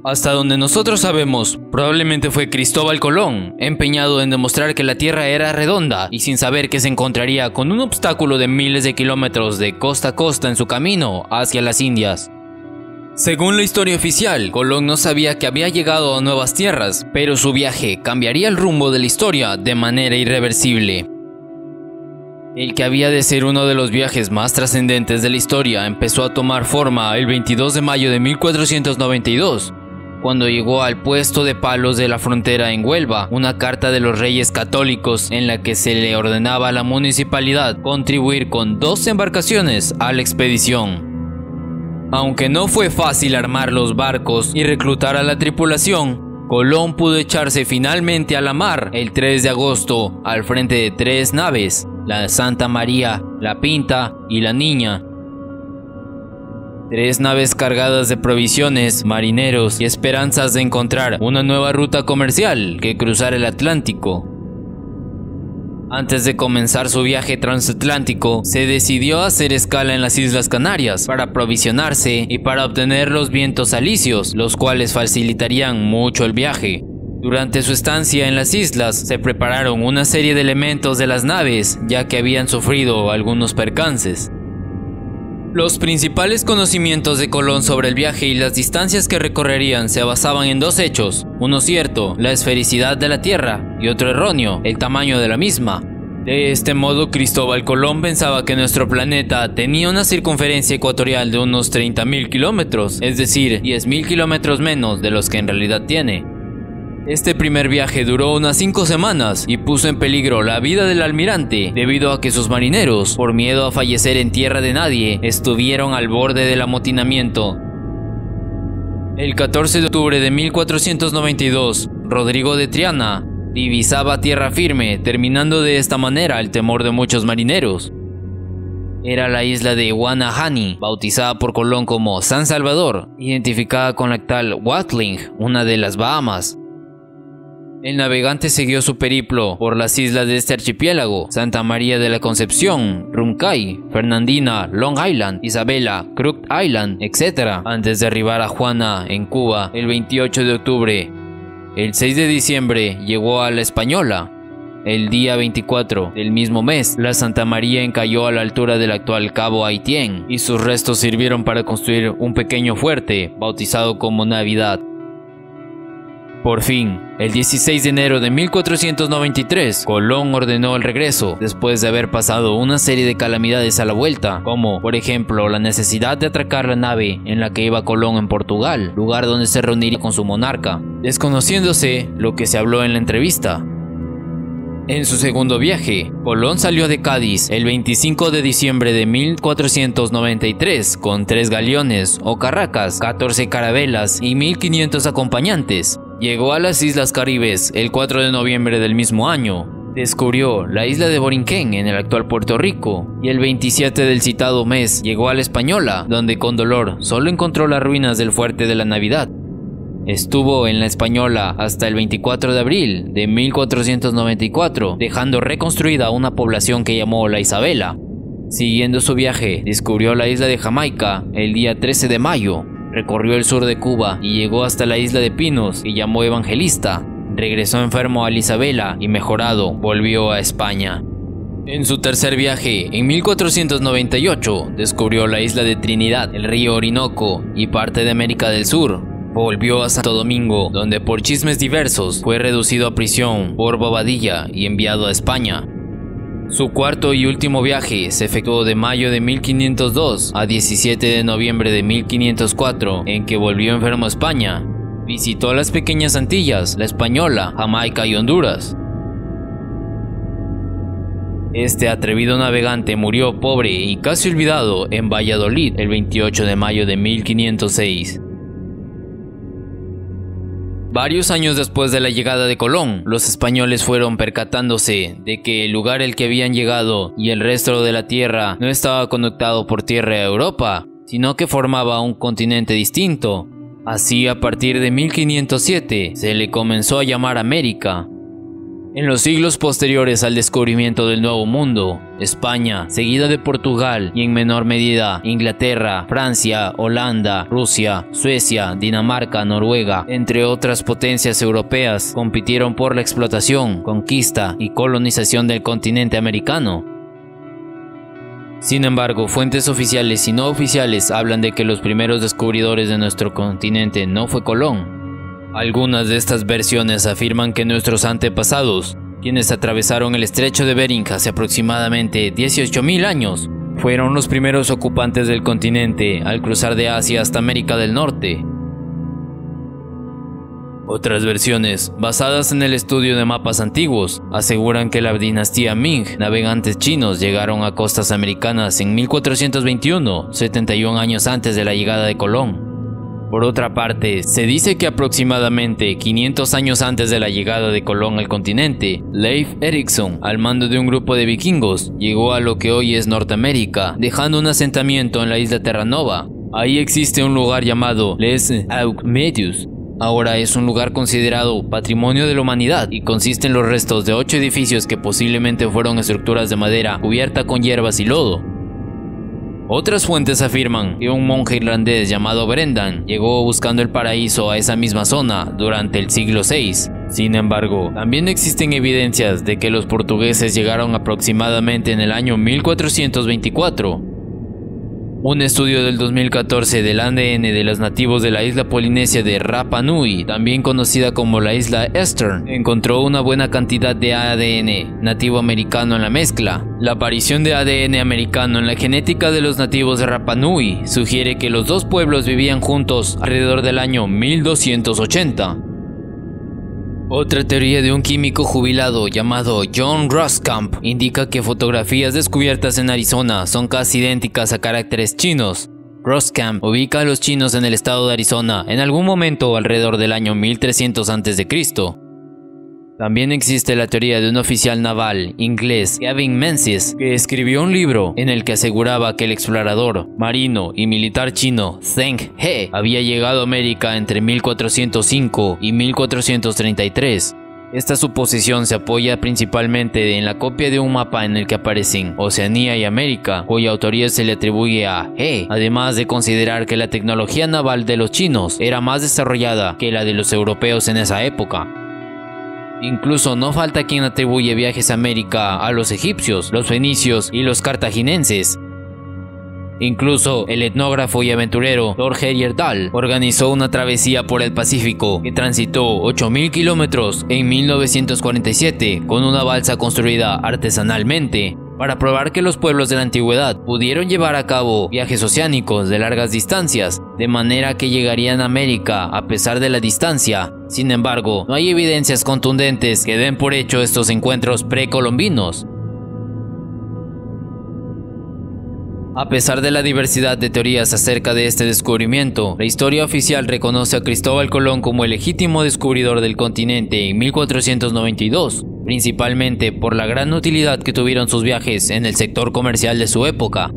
Hasta donde nosotros sabemos, probablemente fue Cristóbal Colón, empeñado en demostrar que la Tierra era redonda y sin saber que se encontraría con un obstáculo de miles de kilómetros de costa a costa en su camino hacia las Indias. Según la historia oficial, Colón no sabía que había llegado a nuevas tierras, pero su viaje cambiaría el rumbo de la historia de manera irreversible. El que había de ser uno de los viajes más trascendentes de la historia empezó a tomar forma el 22 de mayo de 1492, cuando llegó al puesto de palos de la frontera en Huelva una carta de los Reyes Católicos en la que se le ordenaba a la municipalidad contribuir con 2 embarcaciones a la expedición. Aunque no fue fácil armar los barcos y reclutar a la tripulación, Colón pudo echarse finalmente a la mar el 3 de agosto al frente de 3 naves, la Santa María, la Pinta y la Niña. 3 naves cargadas de provisiones, marineros y esperanzas de encontrar una nueva ruta comercial que cruzar el Atlántico. Antes de comenzar su viaje transatlántico, se decidió hacer escala en las Islas Canarias para aprovisionarse y para obtener los vientos alisios, los cuales facilitarían mucho el viaje. Durante su estancia en las islas, se prepararon una serie de elementos de las naves, ya que habían sufrido algunos percances. Los principales conocimientos de Colón sobre el viaje y las distancias que recorrerían se basaban en 2 hechos, uno cierto, la esfericidad de la Tierra, y otro erróneo, el tamaño de la misma. De este modo, Cristóbal Colón pensaba que nuestro planeta tenía una circunferencia ecuatorial de unos 30.000 kilómetros, es decir, 10.000 kilómetros menos de los que en realidad tiene. Este primer viaje duró unas 5 semanas y puso en peligro la vida del almirante debido a que sus marineros, por miedo a fallecer en tierra de nadie, estuvieron al borde del amotinamiento. El 14 de octubre de 1492, Rodrigo de Triana divisaba tierra firme, terminando de esta manera el temor de muchos marineros. Era la isla de Guanahani, bautizada por Colón como San Salvador, identificada con la actual Watling, una de las Bahamas. El navegante siguió su periplo por las islas de este archipiélago: Santa María de la Concepción, Runcay, Fernandina, Long Island, Isabela, Crook Island, etc., antes de arribar a Juana, en Cuba, el 28 de octubre. El 6 de diciembre llegó a La Española. El día 24 del mismo mes, la Santa María encalló a la altura del actual Cabo Haitien y sus restos sirvieron para construir un pequeño fuerte, bautizado como Navidad. Por fin, el 16 de enero de 1493, Colón ordenó el regreso, después de haber pasado una serie de calamidades a la vuelta, como, por ejemplo, la necesidad de atracar la nave en la que iba Colón en Portugal, lugar donde se reuniría con su monarca, desconociéndose lo que se habló en la entrevista. En su segundo viaje, Colón salió de Cádiz el 25 de diciembre de 1493 con 3 galeones o carracas, 14 carabelas y 1500 acompañantes. Llegó a las Islas Caribes el 4 de noviembre del mismo año. Descubrió la isla de Borinquén en el actual Puerto Rico y el 27 del citado mes llegó a La Española, donde con dolor solo encontró las ruinas del fuerte de la Navidad. Estuvo en La Española hasta el 24 de abril de 1494, dejando reconstruida una población que llamó La Isabela. Siguiendo su viaje, descubrió la isla de Jamaica el día 13 de mayo, recorrió el sur de Cuba y llegó hasta la isla de Pinos, que llamó Evangelista. Regresó enfermo a La Isabela y mejorado, volvió a España. En su tercer viaje, en 1498, descubrió la isla de Trinidad, el río Orinoco y parte de América del Sur. Volvió a Santo Domingo, donde por chismes diversos fue reducido a prisión por bobadilla y enviado a España. Su cuarto y último viaje se efectuó de mayo de 1502 a 17 de noviembre de 1504, en que volvió enfermo a España. Visitó las pequeñas Antillas, La Española, Jamaica y Honduras. Este atrevido navegante murió pobre y casi olvidado en Valladolid el 28 de mayo de 1506. Varios años después de la llegada de Colón, los españoles fueron percatándose de que el lugar al que habían llegado y el resto de la tierra no estaba conectado por tierra a Europa, sino que formaba un continente distinto. Así, a partir de 1507, se le comenzó a llamar América. En los siglos posteriores al descubrimiento del Nuevo Mundo, España, seguida de Portugal y en menor medida Inglaterra, Francia, Holanda, Rusia, Suecia, Dinamarca, Noruega, entre otras potencias europeas, compitieron por la explotación, conquista y colonización del continente americano. Sin embargo, fuentes oficiales y no oficiales hablan de que los primeros descubridores de nuestro continente no fue Colón. Algunas de estas versiones afirman que nuestros antepasados, quienes atravesaron el estrecho de Bering hace aproximadamente 18.000 años, fueron los primeros ocupantes del continente al cruzar de Asia hasta América del Norte. Otras versiones, basadas en el estudio de mapas antiguos, aseguran que la dinastía Ming, navegantes chinos, llegaron a costas americanas en 1421, 71 años antes de la llegada de Colón. Por otra parte, se dice que aproximadamente 500 años antes de la llegada de Colón al continente, Leif Erikson, al mando de un grupo de vikingos, llegó a lo que hoy es Norteamérica, dejando un asentamiento en la isla Terranova. Ahí existe un lugar llamado Les Augmedius. Ahora es un lugar considerado Patrimonio de la Humanidad y consiste en los restos de 8 edificios que posiblemente fueron estructuras de madera cubierta con hierbas y lodo. Otras fuentes afirman que un monje irlandés llamado Brendan llegó buscando el paraíso a esa misma zona durante el siglo VI. Sin embargo, también existen evidencias de que los portugueses llegaron aproximadamente en el año 1424. Un estudio del 2014 del ADN de los nativos de la isla polinesia de Rapa Nui, también conocida como la isla Eastern, encontró una buena cantidad de ADN nativo americano en la mezcla. La aparición de ADN americano en la genética de los nativos de Rapa Nui sugiere que los dos pueblos vivían juntos alrededor del año 1280. Otra teoría de un químico jubilado llamado John Roskamp indica que fotografías descubiertas en Arizona son casi idénticas a caracteres chinos. Roskamp ubica a los chinos en el estado de Arizona en algún momento alrededor del año 1300 a.C. También existe la teoría de un oficial naval inglés, Gavin Menzies, que escribió un libro en el que aseguraba que el explorador, marino y militar chino Zheng He había llegado a América entre 1405 y 1433. Esta suposición se apoya principalmente en la copia de un mapa en el que aparecen Oceanía y América, cuya autoría se le atribuye a He, además de considerar que la tecnología naval de los chinos era más desarrollada que la de los europeos en esa época. Incluso no falta quien atribuye viajes a América a los egipcios, los fenicios y los cartagineses. Incluso el etnógrafo y aventurero Thor Heyerdahl organizó una travesía por el Pacífico que transitó 8.000 kilómetros en 1947 con una balsa construida artesanalmente, para probar que los pueblos de la antigüedad pudieron llevar a cabo viajes oceánicos de largas distancias, de manera que llegarían a América a pesar de la distancia. Sin embargo, no hay evidencias contundentes que den por hecho estos encuentros precolombinos. A pesar de la diversidad de teorías acerca de este descubrimiento, la historia oficial reconoce a Cristóbal Colón como el legítimo descubridor del continente en 1492, principalmente por la gran utilidad que tuvieron sus viajes en el sector comercial de su época.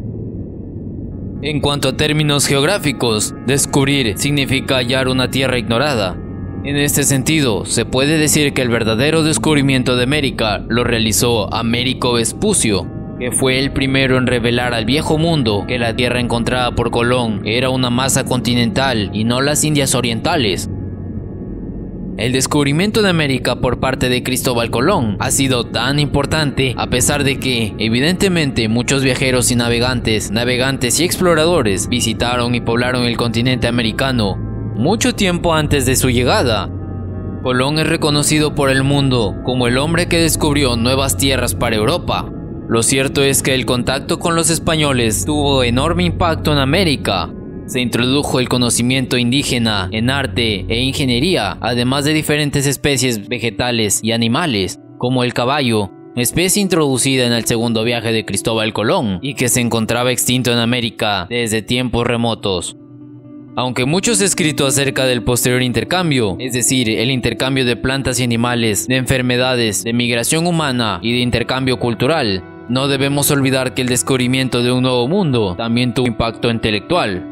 En cuanto a términos geográficos, descubrir significa hallar una tierra ignorada. En este sentido, se puede decir que el verdadero descubrimiento de América lo realizó Américo Vespucio, que fue el primero en revelar al viejo mundo que la tierra encontrada por Colón era una masa continental y no las Indias Orientales. El descubrimiento de América por parte de Cristóbal Colón ha sido tan importante a pesar de que, evidentemente, muchos viajeros y navegantes y exploradores visitaron y poblaron el continente americano mucho tiempo antes de su llegada. Colón es reconocido por el mundo como el hombre que descubrió nuevas tierras para Europa. Lo cierto es que el contacto con los españoles tuvo enorme impacto en América. Se introdujo el conocimiento indígena en arte e ingeniería, además de diferentes especies vegetales y animales, como el caballo, especie introducida en el segundo viaje de Cristóbal Colón y que se encontraba extinto en América desde tiempos remotos. Aunque muchos escritos acerca del posterior intercambio, es decir, el intercambio de plantas y animales, de enfermedades, de migración humana y de intercambio cultural, no debemos olvidar que el descubrimiento de un nuevo mundo también tuvo impacto intelectual.